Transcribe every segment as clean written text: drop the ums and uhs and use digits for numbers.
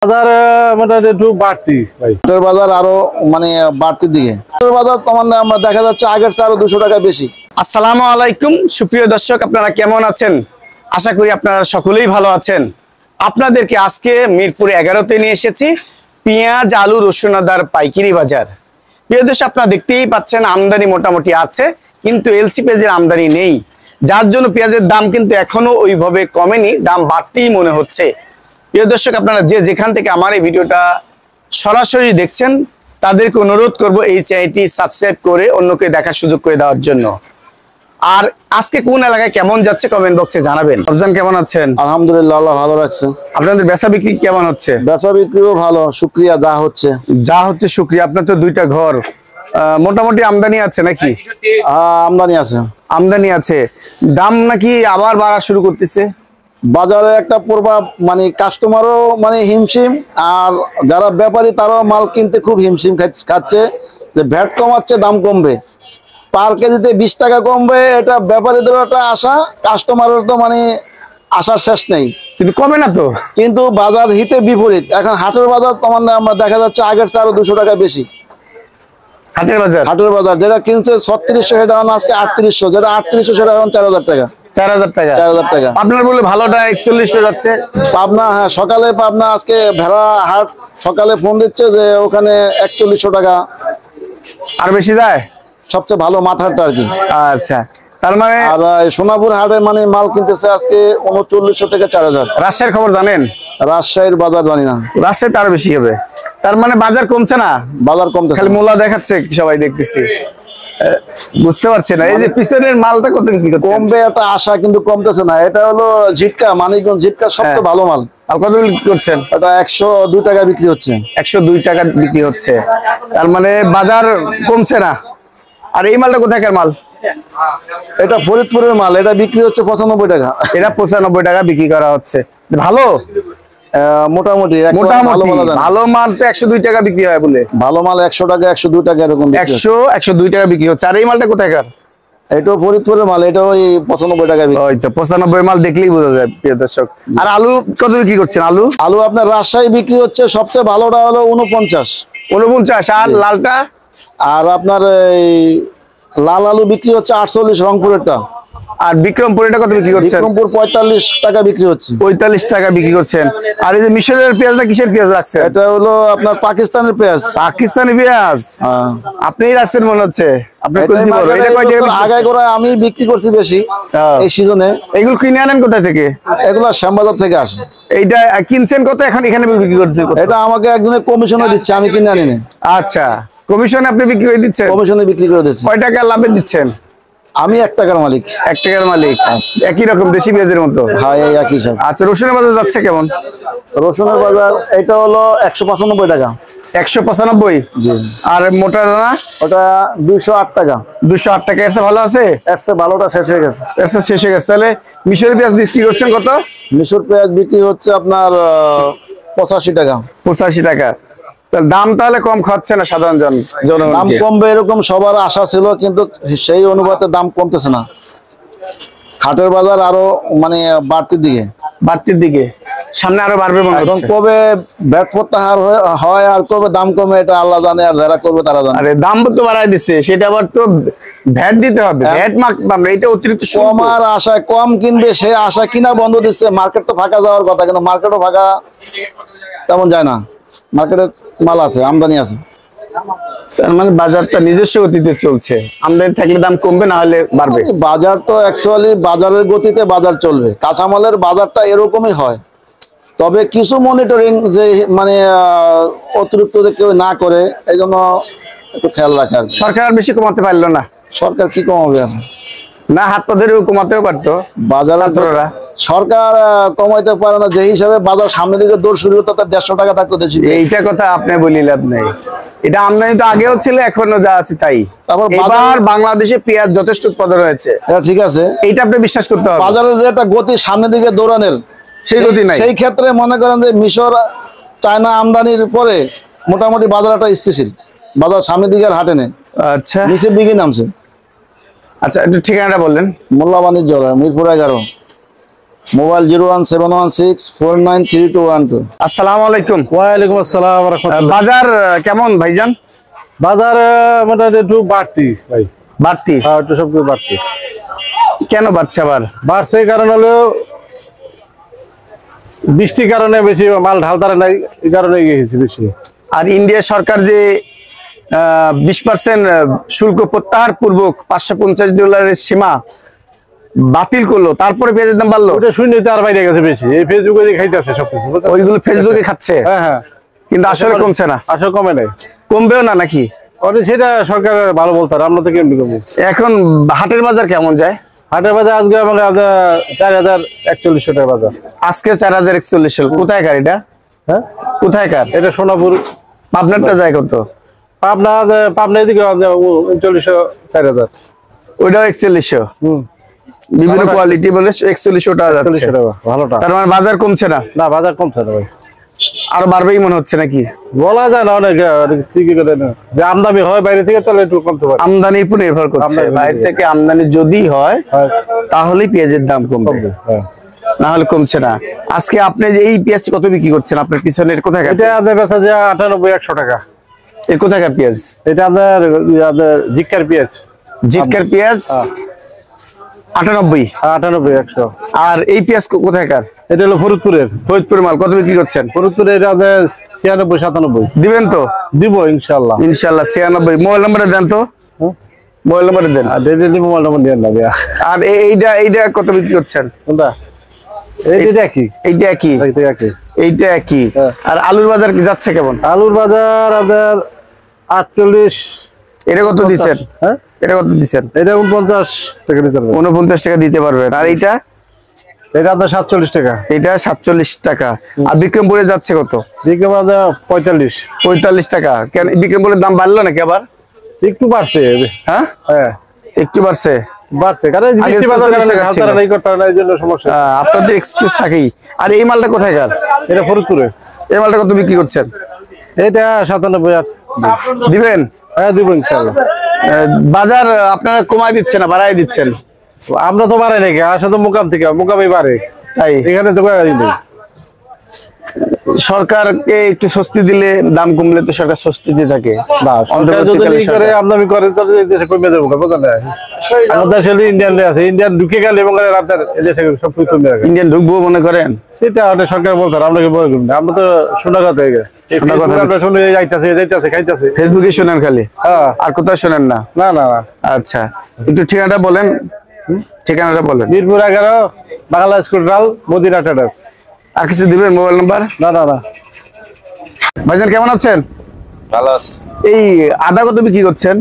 বাজার মোটামুটি একটু বাড়তি ভাই, বাজার আরো মানে বাড়তির দিকে। বাজার তোমার আমরা দেখা যাচ্ছে আগের চেয়ে আরো 200 টাকা বেশি। আসসালামু আলাইকুম সুপ্রিয় দর্শক, আপনারা কেমন আছেন? আশা করি আপনারা সকলেই ভালো আছেন। আপনাদেরকে আজকে মিরপুর 11-তে নিয়ে এসেছি পেঁয়াজ, আলু, রসুন, আদার পাইকারি বাজার। প্রিয় দর্শক, আপনারা দেখতেই পাচ্ছেন আমদানি মোটামুটি আছে, কিন্তু এলসি পেঁয়াজের আমদানি নেই, যার জন্য পেঁয়াজের দাম কিন্তু এখনো ওইভাবে কমেনি, দাম বাড়তেই মনে হচ্ছে। প্রিয় দর্শক, আপনারা যে যেখান থেকে আমার এই ভিডিওটা সরাসরি দেখছেন তাদেরকে অনুরোধ করব এই চ্যানেলটি সাবস্ক্রাইব করে অন্যকে দেখার সুযোগ করে দেওয়ার জন্য। আর আজকে কোন এলাকায় কেমন যাচ্ছে কমেন্ট বক্সে জানাবেন। রমজান কেমন আছেন? আলহামদুলিল্লাহ, আল্লাহ ভালো রাখছে। আপনাদের বেচা বিক্রি কেমন হচ্ছে? বেচা বিক্রিও ভালো, শুকরিয়া। যা হচ্ছে শুকরিয়া। আপনার তো দুইটা ঘর, মোটামুটি আমদানি আছে নাকি? আমদানি আছে। দাম নাকি আবার বাড়া শুরু করতেছে? বাজারে একটা প্রভাব, মানে কাস্টমারও মানে হিমশিম, আর যারা ব্যাপারী তারাও মাল কিনতে খুব হিমশিম খাচ্ছে। যে ভ্যাট কমাচ্ছে, দাম কমবে, পার কেজিতে 20 টাকা কমবে, এটা ব্যাপারীদের একটা আশা, কাস্টমারের তো মানে আশা শেষ নেই, কিন্তু কমে না তো। কিন্তু বাজার হিতে বিপরীত। এখন হাটের বাজার তোমার আমরা দেখা যাচ্ছে আগের চেয়ে আরো 200 টাকা বেশি। হাটের বাজার যেটা কিনছে 3600 সেটা আজকে 3800, যেটা 3800 সেটা এখন 4000 টাকা। 4000 টাকা। আপনার বলে ভালোটা 4100 যাচ্ছে। পাবনা, হ্যাঁ, সকালে পাবনা আজকে ভেড়া হাট সকালে ফোন দিচ্ছে যে ওখানে 4100 টাকা। আর বেশি যায় সবচেয়ে ভালো মাথাটা আর কি। আচ্ছা, তার মানে আর সোনাপুর হাটে মানে মাল কিনতেছে আজকে 3900 থেকে 4000। রাজশাহীর খবর জানেন? রাজশাহীর বাজার জানি না, রাজশাহী তার বেশি হবে। তার মানে বাজার কমছে না? বাজার কমতেছে, খালি মোলা দেখাচ্ছে সবাই, দেখতেছি, বুঝতে পারছে না। এই যে পিছনের মালটা কত বিক্রি করছে? কমবে একটা আশা, কিন্তু কমতেছে না। এটা হলো ঝিটকা, মানিকগঞ্জ ঝিটকা সবচেয়ে ভালো মাল। আর কত বিক্রি করছেন? এটা 102 টাকা বিক্রি হচ্ছে। 102 টাকা বিক্রি হচ্ছে, তার মানে বাজার কমছে না। আর এই মালটা কোথাকার মাল? এটা ফরিদপুরের মাল, এটা বিক্রি হচ্ছে 95 টাকা। এটা 95 টাকা বিক্রি করা হচ্ছে। ভালো, মোটামুটি ভালো মাল তো 102 টাকা বিক্রি হয় বলে। ভালো মাল 100 টাকা 102 টাকা এরকম 102 টাকা বিক্রি হচ্ছে। আর এই মালটা কোথাকার? এটাও ফরিদপুরের মাল, এটা ওই 95 টাকা বিক্রি। ওই তো 95 মাল দেখলেই বোঝা যায় প্রিয় দর্শক। আর আলু কত বিক্রি করছেন? আলু আপনার রাজশাহী বিক্রি হচ্ছে সবচেয়ে ভালোটা হলো 49। আর লালটা? আর আপনার এই লাল আলু বিক্রি হচ্ছে 48 রংপুরেরটা। আর বিক্রমপুরেরটা কত বিক্রি করছেন? বিক্রমপুর 45 টাকা বিক্রি হচ্ছে। 45 টাকা বিক্রি করছেন। আর এই যে মিশরের পেঁয়াজটা কিসের পেঁয়াজ রাখছেন? এটা হলো আপনার পাকিস্তানের পেঁয়াজ। পাকিস্তানি পেঁয়াজ আপনিই রাখছেন মনে হচ্ছে। আমি বিক্রি করছি বেশি এই সিজনে। এগুলো কিনে আনেন কোথা থেকে? এগুলো শ্যামবাজার থেকে আসে। এইটা কিনছেন কত, এখন এখানে বিক্রি করছেন? এটা আমাকে একজনের কমিশনে দিচ্ছে, আমি কিনে আনি না। আচ্ছা, কমিশনে আপনি বিক্রি করে দিচ্ছেন? কমিশনে বিক্রি করে দিচ্ছি। কয় টাকা লাভে দিচ্ছেন? আমি 1 টাকার মালিক। 1 টাকার মালিক, একই রকম দেশি পেঁয়াজের মতো। হ্যাঁ, একই সব। আচ্ছা, রসুনের বাজার যাচ্ছে কেমন? রসুনের বাজার এটা হলো 195 টাকা। 195? আর মোটা দানা? ওটা 208 টাকা। 208 টাকা। এর ভালো আছে? এর ভালোটা শেষ হয়ে গেছে। শেষ হয়ে গেছে। তাহলে মিশরের পেঁয়াজ বিক্রি করছেন কত? মিশর পেঁয়াজ বিক্রি হচ্ছে আপনার 85 টাকা। 85 টাকা। দাম তাহলে কম খাচ্ছে না সাধারণ জনগণ? দাম কমবে এরকম সবার আশা ছিল, কিন্তু সেই অনুপাতে দাম কমতেছে না। হাটের বাজার আরো মানে বাড়তির দিকে, সামনে আরো বাড়বে মনে হচ্ছে। কবে ব্যাট প্রত্যাহার হয় আর কবে দাম কমে এটা আল্লাহ জানে, আর যারা করবে তারা জানে। আরে দাম তো বাড়াই দিচ্ছে, সেটা আবার তো ভ্যাট দিতে হবে। ভ্যাট এটা অতিরিক্ত কমার আশায় কম কিনবে, সে আশা কিনা বন্ধ দিচ্ছে। মার্কেট তো ফাঁকা যাওয়ার কথা, কিন্তু মার্কেটও ফাঁকা তেমন যায় না। মার্কেটে মাল আছে, আমদানি আছে। তার মানে বাজারটা নিজস্ব গতিতে চলছে, আমদানি থাকলে দাম কমবে, না হলে বাড়বে। বাজার তো অ্যাকচুয়ালি বাজারের গতিতে বাজার চলবে। কাঁচামালের বাজারটা এরকমই হয়, তবে কিছু মনিটরিং যে মানে অতিরিক্ত যে কেউ না করে, এই জন্য একটু খেয়াল রাখে। সরকার বেশি কমাতে পারলো না। সরকার কি কমাবে? না, হাত পা ধরেও কমাতেও পারতো বাজার। সরকার কমাইতে পারে না। যে হিসাবে বাজার সামনের দিকে দৌড় শুরু হতো, তার 150 টাকা থাকতো দেশি। এইটা কথা আপনি বলি লাভ নেই। এটা আমদানি তো আগেও ছিল, এখনো যা আছে তাই। তারপর এবার বাংলাদেশে পেঁয়াজ যথেষ্ট উৎপাদন হয়েছে, এটা ঠিক আছে, এইটা আপনি বিশ্বাস করতে হবে। বাজারের যে একটা গতি সামনের দিকে দৌড়ানোর, সেই গতি নাই। সেই ক্ষেত্রে মনে করেন যে মিশর চায়না আমদানির পরে মোটামুটি বাজার একটা স্থিতিশীল। বাজার সামনের দিকে আর হাটে নেই। আচ্ছা, নিচের দিকে নামছে। আচ্ছা, একটু ঠিকানাটা বললেন। মোল্লা বাণিজ্য, মিরপুর 11। মোবাইল 01716493212। আসসালামু আলাইকুম। ওয়ালাইকুম আসসালাম ওয়া রাহমাতুল্লাহ। বাজার কেমন ভাইজান? বাজার মোটামুটি একটু বাড়তি ভাই। বাড়তি? হ্যাঁ, একটু সবকিছু বাড়তি। কেন বাড়ছে আবার? বাড়ছে কারণ হলো বৃষ্টির কারণে বেশি মাল ঢালতারে নাই, এই কারণে গেছে বেশি। আর ইন্ডিয়া সরকার যে 20% শুল্ক প্রত্যাহার পূর্বক $550 সীমা বাতিল করলো, তারপরে পেঁয়াজের দাম বাড়লো। ওটা শুনে তো আর বাইরে গেছে বেশি, এই ফেসবুকে দিয়ে খাইতেছে সবকিছু। ওইগুলো ফেসবুকে খাচ্ছে। হ্যাঁ হ্যাঁ, কিন্তু আসলে কমছে না। আসলে কমে নাই, কমবেও না নাকি? ওটা সেটা সরকার ভালো বলতার, আমরা তো কেমনি কমবো। এখন হাটের বাজার কেমন যায়? হাটের বাজার আজকে আমাকে 4041 টাকা বাজার। আজকে 4041। কোথায় কার এটা? হ্যাঁ, কোথায় কার? এটা সোনাপুর। পাবনারটা যায় কত? পাবনা এদিকে 3900 4000। ওইটাও 4100। বিভিন্ন কোয়ালিটি বলে 4100 টাকা যাচ্ছে। 4100 টাকা ভালোটা। তার মানে বাজার কমছে না? না, বাজার কমছে না ভাই, আরো বাড়বেই মনে হচ্ছে নাকি? বলা যায় না, অনেক ঠিকই করে না। যে আমদানি হয় বাইরে থেকে তাহলে একটু কমতে পারে। আমদানির উপর নির্ভর করছে। আমদানির উপর বাইরে থেকে আমদানি যদি হয় হয়, তাহলে পেঁয়াজের দাম কমবে, কমবে, হ্যাঁ। না হলে কমছে না। আজকে আপনি যে এই পেঁয়াজটা কত বিক্রি করছেন? আপনার পিছনের কোথায় এটা আপনার বেচা যায় 98-100 টাকা। এর কোথাকার পেঁয়াজ? এটা আপনার জিক্কার পেঁয়াজ। জিটকার পেঁয়াজ 98। 98-100। আর এই পেঁয়াজ কোথাকার? এটা হলো ফরিদপুরের। ফরিদপুর মাল কত বিক্রি করছেন? ফরিদপুরে এটা আপনার 96-97। দিবেন তো? দিব ইনশাল্লাহ। ইনশাল্লাহ 96। মোবাইল নাম্বারে দেন তো, মোবাইল নাম্বারে দেন। আর ডেলি মোবাইল নম্বর দিয়ে না দেয়া। আর এইটা কত বিক্রি করছেন? কোনটা? এইটা কি? এইটা কি? এইটা কি? এইটা কি? হ্যাঁ। আর আলুর বাজার কি যাচ্ছে কেমন? আলুর বাজার আপনার 48। এটা কত দিচ্ছেন? হ্যাঁ, এটা কত দিচ্ছেন? এটা 49 টাকা দিতে পারবেন। 49 টাকা দিতে পারবেন। আর এইটা? এটা আপনার 47 টাকা। এটা 47 টাকা। আর বিক্রমপুরে যাচ্ছে কত? বিক্রি বাজার 45। 45 টাকা। কেন বিক্রমপুরের দাম বাড়লো নাকি আবার? একটু বাড়ছে। হ্যাঁ, হ্যাঁ একটু বাড়ছে। বাড়ছে কারণ আগে বৃষ্টি বাজার 46 টাকা ছিল। নাই করতে হয় না, এই জন্য সমস্যা। আপনাদের এক্সকিউজ থাকেই। আর এই মালটা কোথায় কার? এটা ফরিদপুরে। এই মালটা কত বিক্রি করছেন? এটা 97। দিবেন? হ্যাঁ, দিব ইনশাআল্লাহ। বাজার আপনারা কমায় দিচ্ছেন না বাড়ায় দিচ্ছেন? আমরা তো বাড়াই নাকি, আসা তো মোকাম থেকে, মোকামই বাড়ে। তাই এখানে তো সরকারকে একটু স্বস্তি দিলে, দাম কমলে তো সরকার স্বস্তি দিয়ে থাকে। আমদানি করে তাহলে এই দেশে কমে যাবো, বুঝলেন না? আমাদের দেশে ইন্ডিয়ান আছে, ইন্ডিয়ান ঢুকে গেলে এবং আপনার এই দেশে সবকিছু কমে যাবে। ইন্ডিয়ান ঢুকবো মনে করেন? সেটা আমাদের সরকার বলতে আমরা কি বলে না, আমরা তো শোনা কথা হয়ে গেছে। শোনা কথা আমরা শুনে যাইতেছে খাইতেছে। ফেসবুকে শোনেন খালি? হ্যাঁ। আর কোথাও শোনেন না? না না না। আচ্ছা, একটু ঠিকানাটা বলেন। ঠিকানাটা বলেন। মিরপুর 11, বাংলা স্কুল ডাল, মদিনা ট্রেডার্স। আর কিছু দিবেন? Mobile number? না না না। ভাইজান কেমন আছেন? ভালো আছে। এই আদা কত বিক্রি করছেন?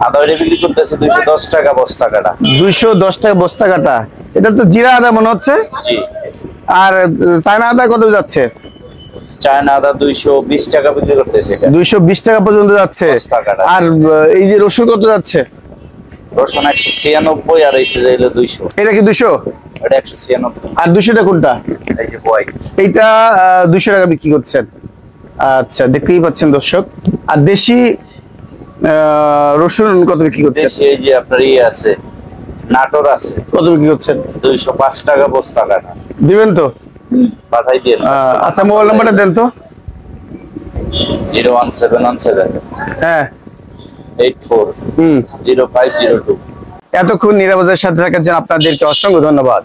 আদা বিক্রি করতেছে 210 টাকা বস্তা কাটা। 210 টাকা বস্তা কাটা। এটা তো জিরা আদা মনে হচ্ছে। জি। আর চায়না আদা কত যাচ্ছে? চায়না আদা 220 টাকা বিক্রি করতেছে এটা। 220 টাকা পর্যন্ত যাচ্ছে। বস্তা কাটা। আর এই যে রসুন কত যাচ্ছে? রসুন 196 আর এসে যাইলো 200। এটা কি 200? এটা 196। আর 200টা কোনটা? এই যে হোয়াইট। এইটা 200 টাকা বিক্রি করছেন। আচ্ছা, দেখতেই পাচ্ছেন দর্শক। আর দেশি রসুন কত বিক্রি করছেন? দেশে এই যে আপনার আছে, নাটোর আছে। কত বিক্রি করছেন? 205 টাকা বস্তা কাটা। দিবেন তো? পাঠাই দিয়ে। আচ্ছা, মোবাইল নাম্বারটা দেন তো। 01717 হ্যাঁ 84 0502। এতক্ষণ নিরাপদের সাথে থাকার জন্য আপনাদেরকে অসংখ্য ধন্যবাদ।